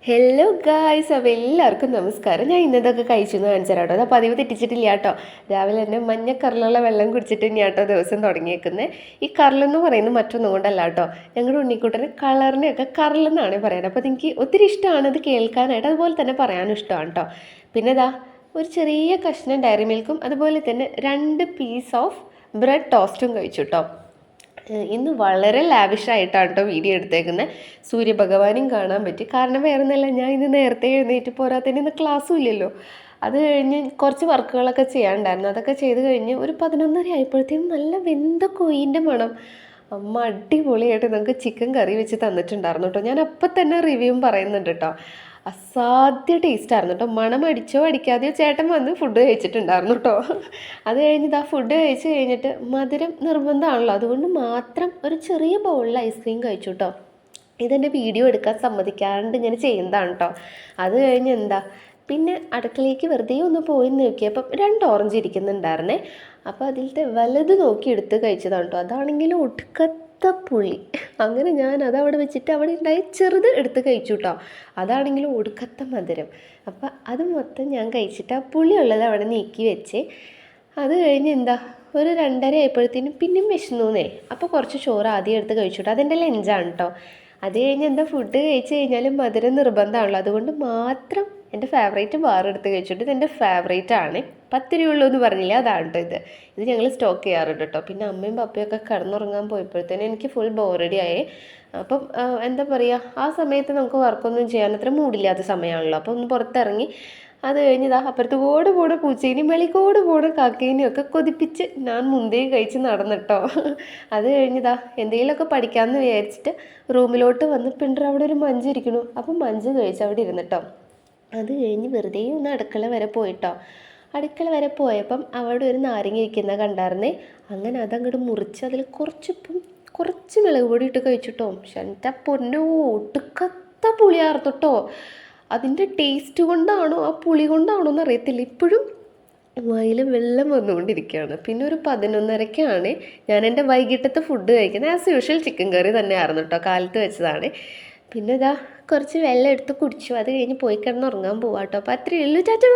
Hello guys, അപ്പോൾ എല്ലാവർക്കും നമസ്കാരം. ഞാൻ ഇന്നതൊക്കെ കഴിച്ചു എന്ന് കാണിച്ചു തരാം കേട്ടോ. അത് പതിവ് തെറ്റിച്ചിട്ടില്ല കേട്ടോ. രാവിലെ തന്നെ മഞ്ഞക്കറിലുള്ള വെള്ളം കുടിച്ചിട്ട് ഇനി കേട്ടോ ദിവസം തുടങ്ങിയേക്കുന്നത്. ഈ കറലെന്ന് പറയുന്നത് മറ്റൊന്നും കൊണ്ടല്ല കേട്ടോ. ഞങ്ങളുടെ ഉണ്ണിക്കുട്ടന് കളറിനെയൊക്കെ കറലെന്നാണ് പറയുന്നത്. അപ്പോൾ എനിക്ക് ഒത്തിരി ഇഷ്ടമാണ് ഇത് കേൾക്കാനായിട്ട്, അതുപോലെ തന്നെ പറയാനും ഇഷ്ടമാണ് കേട്ടോ. പിന്നെ ഇതാ ഒരു ചെറിയ കഷ്ണം ഡയറി മിൽക്കും അതുപോലെ തന്നെ 2 പീസ് ഓഫ് ബ്രെഡ് ടോസ്റ്റും കഴിച്ചു കേട്ടോ. ഇന്ന് വളരെ ലാവിഷായിട്ടാണ് കേട്ടോ വീഡിയോ എടുത്തേക്കുന്നത്. സൂര്യഭഗവാനും കാണാൻ പറ്റി. കാരണം വേറെ ഒന്നല്ല, ഞാൻ ഇന്ന് നേരത്തെ എഴുന്നേറ്റ് പോരാത്തതിന് ഇന്ന് ക്ലാസ്സും ഇല്ലല്ലോ. അത് കഴിഞ്ഞ് കുറച്ച് വർക്കുകളൊക്കെ ചെയ്യാനുണ്ടായിരുന്നു. അതൊക്കെ ചെയ്ത് കഴിഞ്ഞ് ഒരു 11:30 ആയപ്പോഴത്തേക്കും നല്ല വെന്ത കൊയിൻ്റെ മണം. അമ്മ അടിപൊളിയായിട്ട് നമുക്ക് ചിക്കൻ കറി വെച്ച് തന്നിട്ടുണ്ടായിരുന്നു കേട്ടോ. ഞാൻ അപ്പം തന്നെ റിവ്യൂവും പറയുന്നുണ്ട് കേട്ടോ. അസാധ്യ ടേസ്റ്റായിരുന്നു കേട്ടോ. മണം അടിച്ചോ അടിക്കാതെയോ ചേട്ടൻ വന്ന് ഫുഡ് കഴിച്ചിട്ടുണ്ടായിരുന്നു കേട്ടോ. അത് കഴിഞ്ഞിട്ട് ആ ഫുഡ് കഴിച്ച് കഴിഞ്ഞിട്ട് മധുരം നിർബന്ധമാണല്ലോ, അതുകൊണ്ട് മാത്രം ഒരു ചെറിയ ബൗളിൽ ഐസ്ക്രീം കഴിച്ചു കേട്ടോ. ഇതെൻ്റെ വീഡിയോ എടുക്കാൻ സമ്മതിക്കാണ്ട് ഇങ്ങനെ ചെയ്യുന്നതാണ് കേട്ടോ. അത് കഴിഞ്ഞ് പിന്നെ അടുക്കളയ്ക്ക് വെറുതെ ഒന്ന് പോയി നോക്കിയപ്പം 2 ഓറഞ്ച് ഇരിക്കുന്നുണ്ടായിരുന്നേ. അപ്പോൾ അതിലത്തെ വലുത് നോക്കി എടുത്ത് കഴിച്ചതാണ് കേട്ടോ. അതാണെങ്കിലും പുളി. അങ്ങനെ ഞാൻ അതവിടെ വെച്ചിട്ട് അവിടെ ഉണ്ടായി ചെറുത് എടുത്ത് കഴിച്ചു കേട്ടോ. അതാണെങ്കിലും ഒടുക്കത്ത മധുരം. അപ്പം അത് മൊത്തം ഞാൻ കഴിച്ചിട്ട് ആ പുളിയുള്ളത് അവിടെ നീക്കി വെച്ച്. അത് കഴിഞ്ഞ് ഒരു 2:30 ആയപ്പോഴത്തേനും പിന്നെയും വിശന്നൂന്നേ. അപ്പോൾ കുറച്ച് ചോറ് ആദ്യം എടുത്ത് കഴിച്ചു കേട്ടോ. അതെൻ്റെ ലഞ്ചാണ് കേട്ടോ. അത് കഴിഞ്ഞ് ഫുഡ് കഴിച്ച് കഴിഞ്ഞാൽ മധുരം നിർബന്ധമാണല്ലോ, അതുകൊണ്ട് മാത്രം എൻ്റെ ഫേവറേറ്റ് ബാർ എടുത്ത് കഴിച്ചിട്ട് ഇതെൻ്റെ ഫേവറേറ്റ് ആണ്. 10 രൂപയുള്ളൂ എന്ന് പറഞ്ഞില്ലേ, അതാണ് കേട്ടോ ഇത് ഞങ്ങൾ സ്റ്റോക്ക് ചെയ്യാറുണ്ട് കേട്ടോ. പിന്നെ അമ്മയും പപ്പയൊക്കെ കിടന്നുറങ്ങാൻ പോയപ്പോഴത്തേനും എനിക്ക് ഫുൾ ബോറടി ആയി. അപ്പം ആ സമയത്ത് നമുക്ക് വർക്കൊന്നും ചെയ്യാൻ അത്ര മൂടില്ലാത്ത സമയമാണല്ലോ. അപ്പോൾ ഒന്ന് പുറത്തിറങ്ങി അത് കഴിഞ്ഞ് അപ്പുറത്തോട് പോണ പൂച്ചേനെയും വെളിക്കോട് പോണ കാക്കേനെയും ഒക്കെ കൊതിപ്പിച്ച് ഞാൻ മുന്തേ കഴിച്ച് നടന്നിട്ടോ. അത് കഴിഞ്ഞ് എന്തെങ്കിലുമൊക്കെ പഠിക്കാമെന്ന് വിചാരിച്ചിട്ട് റൂമിലോട്ട് വന്ന് പിണ്ടർ അവിടെ ഒരു മഞ്ച് ഇരിക്കണു. അപ്പം മഞ്ച് കഴിച്ച് അവിടെ ഇരുന്നിട്ടോ. അത് കഴിഞ്ഞ് വെറുതെ ഒന്ന് അടുക്കള വരെ പോയിട്ടോ. അടുക്കള വരെ പോയപ്പം അവിടെ ഒരു നാരങ്ങ ഇരിക്കുന്ന കണ്ടായിരുന്നേ. അങ്ങനെ അതങ്ങോട്ട് മുറിച്ച് അതിൽ കുറച്ച് മുളക് പൊടി ഇട്ട് കഴിച്ചിട്ടോ. എൻ്റെ പൊന്നോ, ഒട്ടുക്കത്ത പുളിയാർത്തോട്ടോ. അതിൻ്റെ ടേസ്റ്റ് കൊണ്ടാണോ ആ പുളി കൊണ്ടാണോ എന്ന് അറിയത്തില്ല, ഇപ്പോഴും വായിൽ വെള്ളം വന്നുകൊണ്ടിരിക്കുകയാണ്. പിന്നെ ഒരു 11:30ക്കാണ് ഞാൻ എൻ്റെ വൈകിട്ടത്തെ ഫുഡ് കഴിക്കുന്നത്. ആസ് യൂഷ്വൽ ചിക്കൻ കറി തന്നെയായിരുന്നു കേട്ടോ, കാലത്ത് വെച്ചതാണ്. പിന്നെ കുറച്ച് വെള്ളം എടുത്ത് കുടിച്ചു. അത് കഴിഞ്ഞ് പോയി കിടന്ന് ഉറങ്ങാൻ പോവാം കേട്ടോ. അപ്പോൾ അത്രയേ ഉള്ളൂ. ടാറ്റാ.